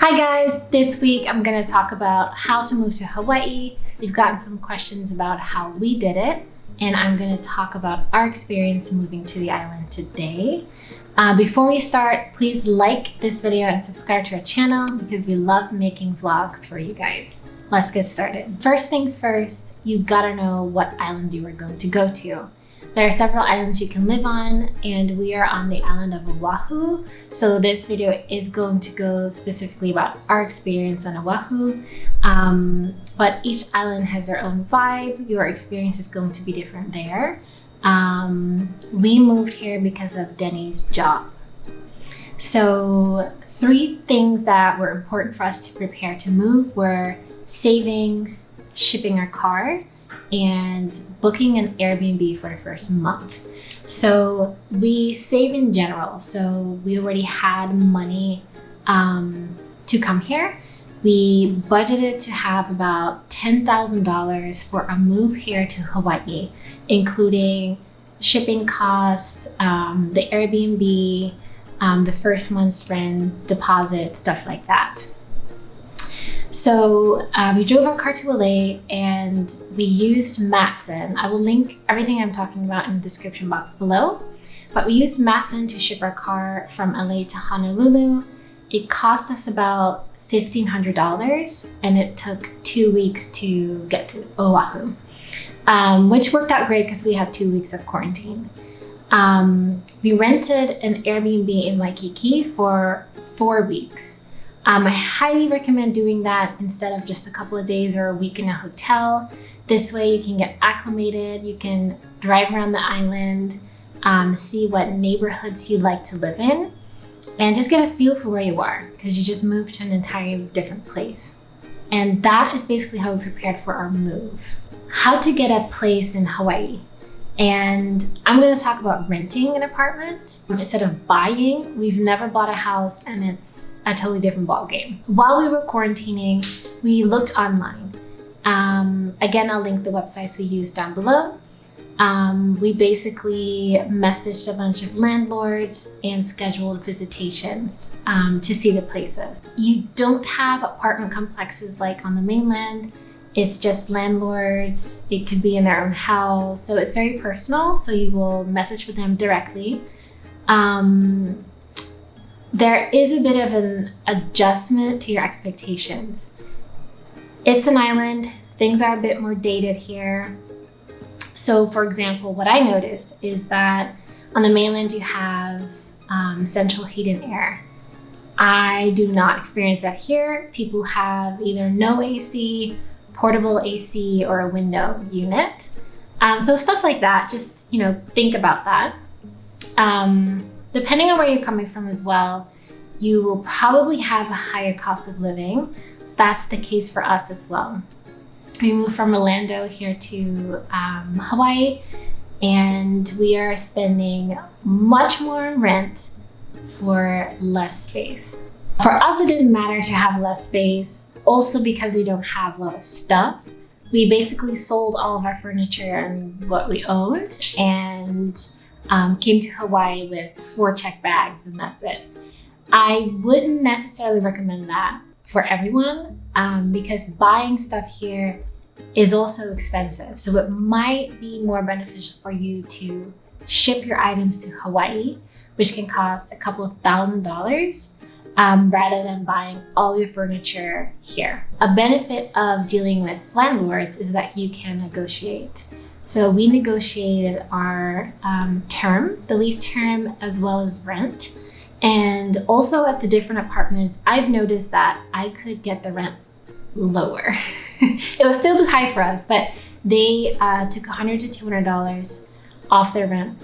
Hi guys, this week I'm going to talk about how to move to Hawaii. We've gotten some questions about how we did it, and I'm going to talk about our experience moving to the island today. Before we start, please like this video and subscribe to our channel because we love making vlogs for you guys. Let's get started. First things first, you gotta know what island you are going to go to. There are several islands you can live on, and we are on the island of Oahu. So this video is going to go specifically about our experience on Oahu. But each island has their own vibe. Your experience is going to be different there. We moved here because of Denny's job. So 3 things that were important for us to prepare to move were savings, shipping our car, and booking an Airbnb for the first month. So we save in general. So we already had money to come here. We budgeted to have about $10,000 for a move here to Hawaii, including shipping costs, the Airbnb, the first month's rent, deposit, stuff like that. So we drove our car to LA and we used Matson. I will link everything I'm talking about in the description box below. But we used Matson to ship our car from LA to Honolulu. It cost us about $1,500 and it took 2 weeks to get to Oahu, which worked out great because we had 2 weeks of quarantine. We rented an Airbnb in Waikiki for 4 weeks. I highly recommend doing that instead of just a couple of days or a week in a hotel. This way you can get acclimated, you can drive around the island, see what neighborhoods you like to live in, and just get a feel for where you are because you just moved to an entirely different place. And that is basically how we prepared for our move. How to get a place in Hawaii. And I'm going to talk about renting an apartment instead of buying. We've never bought a house and it's a totally different ballgame. While we were quarantining, we looked online. Again, I'll link the websites we used down below. We basically messaged a bunch of landlords and scheduled visitations to see the places. You don't have apartment complexes like on the mainland. It's just landlords. It could be in their own house. So it's very personal. So you will message with them directly. There is a bit of an adjustment to your expectations. It's an island. Things are a bit more dated here. So for example, what I noticed is that on the mainland you have central heat and air. I do not experience that here. People have either no AC, portable AC, or a window unit. So stuff like that, just, think about that. Depending on where you're coming from as well, you will probably have a higher cost of living. That's the case for us as well. We moved from Orlando here to Hawaii, and we are spending much more on rent for less space. For us, it didn't matter to have less space, also because we don't have a lot of stuff. We basically sold all of our furniture and what we owned and came to Hawaii with 4 check bags, and that's it. I wouldn't necessarily recommend that for everyone because buying stuff here is also expensive. So it might be more beneficial for you to ship your items to Hawaii, which can cost a couple of $1,000s. Rather than buying all your furniture here. A benefit of dealing with landlords is that you can negotiate. So we negotiated our term, the lease term, as well as rent. And also at the different apartments, I've noticed that I could get the rent lower. It was still too high for us, but they took $100 to $200 off their rent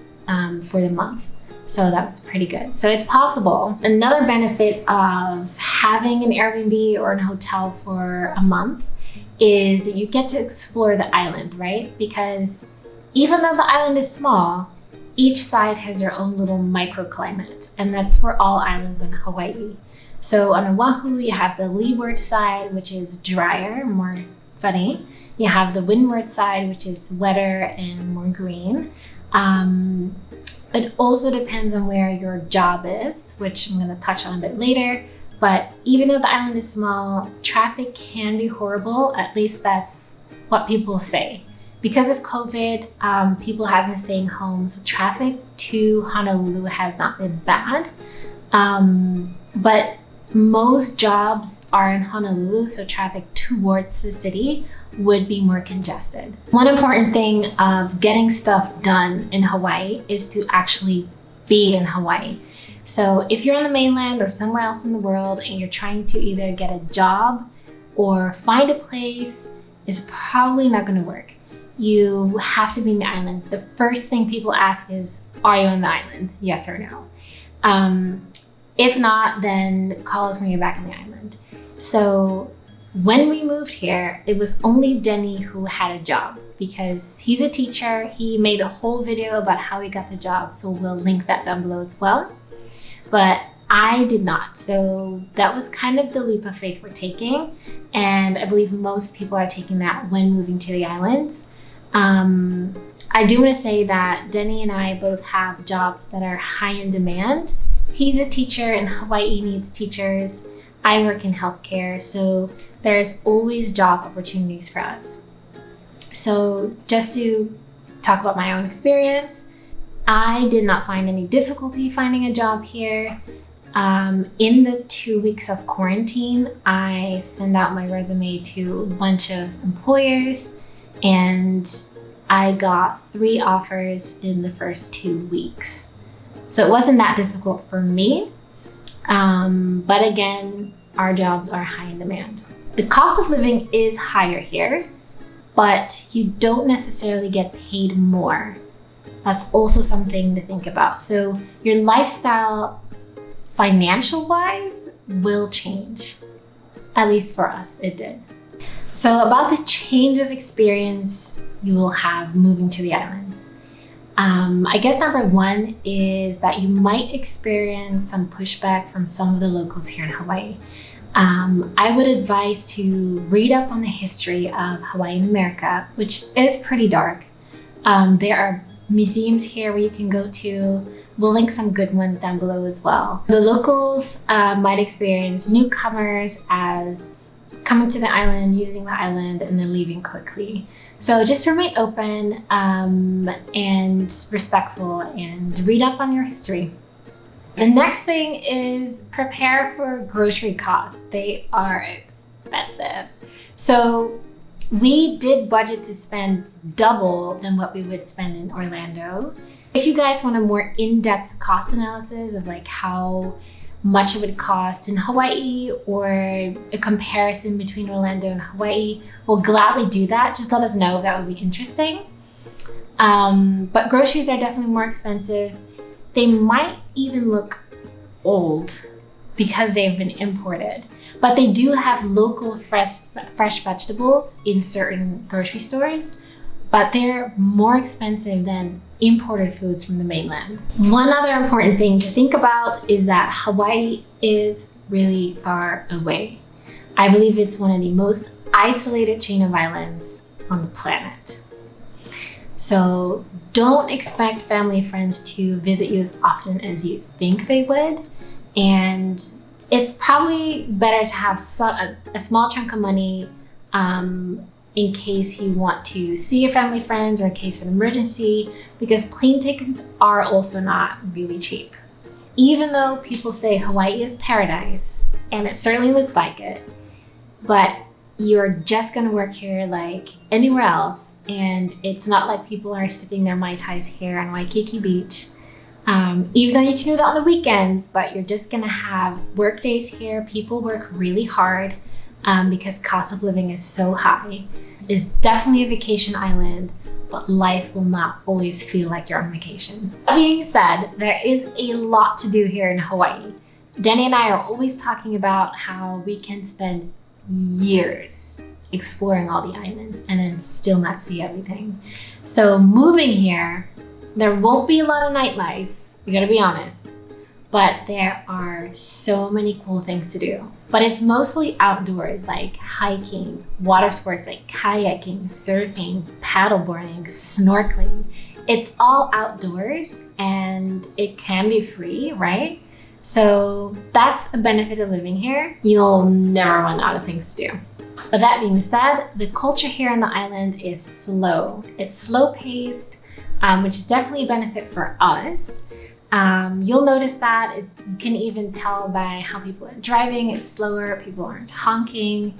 for the month. So that's pretty good. So it's possible. Another benefit of having an Airbnb or a hotel for a month is you get to explore the island, right? Because even though the island is small, each side has their own little microclimate, and that's for all islands in Hawaii. So on Oahu, you have the leeward side, which is drier, more sunny. You have the windward side, which is wetter and more green. It also depends on where your job is, which I'm going to touch on a bit later. But even though the island is small, traffic can be horrible. At least that's what people say. Because of COVID, people have been staying home, so traffic to Honolulu has not been bad. But most jobs are in Honolulu, so traffic towards the city would be more congested. One important thing of getting stuff done in Hawaii is to actually be in Hawaii. So if you're on the mainland or somewhere else in the world and you're trying to either get a job or find a place, it's probably not going to work. You have to be in the island. The first thing people ask is, are you on the island? Yes or no. If not, then call us when you're back on the island. So when we moved here, it was only Denny who had a job because he's a teacher. He made a whole video about how he got the job, so we'll link that down below as well. But I did not. So that was kind of the leap of faith we're taking. And I believe most people are taking that when moving to the islands. I do want to say that Denny and I both have jobs that are high in demand. He's a teacher and Hawaii needs teachers. I work in healthcare, so there's always job opportunities for us. So just to talk about my own experience, I did not find any difficulty finding a job here. In the 2 weeks of quarantine, I sent out my resume to a bunch of employers and I got 3 offers in the first 2 weeks. So it wasn't that difficult for me. But again, our jobs are high in demand. The cost of living is higher here, but you don't necessarily get paid more. That's also something to think about. So your lifestyle, financial-wise, will change. At least for us, it did. So about the change of experience you will have moving to the islands. I guess number 1 is that you might experience some pushback from some of the locals here in Hawaii. I would advise to read up on the history of Hawaii and America, which is pretty dark. There are museums here where you can go to. We'll link some good ones down below as well. The locals might experience newcomers as coming to the island, using the island, and then leaving quickly. So just remain open and respectful and read up on your history. The next thing is prepare for grocery costs. They are expensive. So we did budget to spend double than what we would spend in Orlando. If you guys want a more in-depth cost analysis of like how much it would cost in Hawaii or a comparison between Orlando and Hawaii, we'll gladly do that. Just let us know if that would be interesting. But groceries are definitely more expensive. They might even look old because they've been imported, but they do have local fresh vegetables in certain grocery stores, but they're more expensive than imported foods from the mainland. One other important thing to think about is that Hawaii is really far away. I believe it's one of the most isolated chain of islands on the planet. So don't expect family and friends to visit you as often as you think they would. And it's probably better to have a small chunk of money in case you want to see your family friends or in case of an emergency, because plane tickets are also not really cheap. Even though people say Hawaii is paradise, and it certainly looks like it, but you're just gonna work here like anywhere else, and it's not like people are sipping their Mai Tais here on Waikiki Beach. Even though you can do that on the weekends, but you're just gonna have work days here. People work really hard because cost of living is so high. It's definitely a vacation island, but life will not always feel like you're on vacation. That being said, there is a lot to do here in Hawaii. Denny and I are always talking about how we can spend years exploring all the islands and then still not see everything. So moving here, there won't be a lot of nightlife, we gotta be honest, but there are so many cool things to do. But it's mostly outdoors, like hiking, water sports like kayaking, surfing, paddleboarding, snorkeling. It's all outdoors and it can be free, right? So that's a benefit of living here. You'll never run out of things to do. But that being said, the culture here on the island is slow. It's slow paced, which is definitely a benefit for us. You'll notice that you can even tell by how people are driving. It's slower, people aren't honking.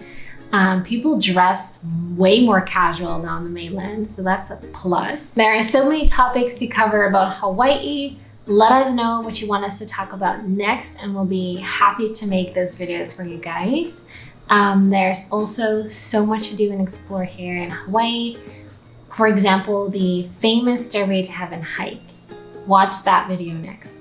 People dress way more casual now on the mainland, so that's a plus. There are so many topics to cover about Hawaii. Let us know what you want us to talk about next, and we'll be happy to make those videos for you guys. There's also so much to do and explore here in Hawaii. For example, the famous Stairway to Heaven hike. Watch that video next.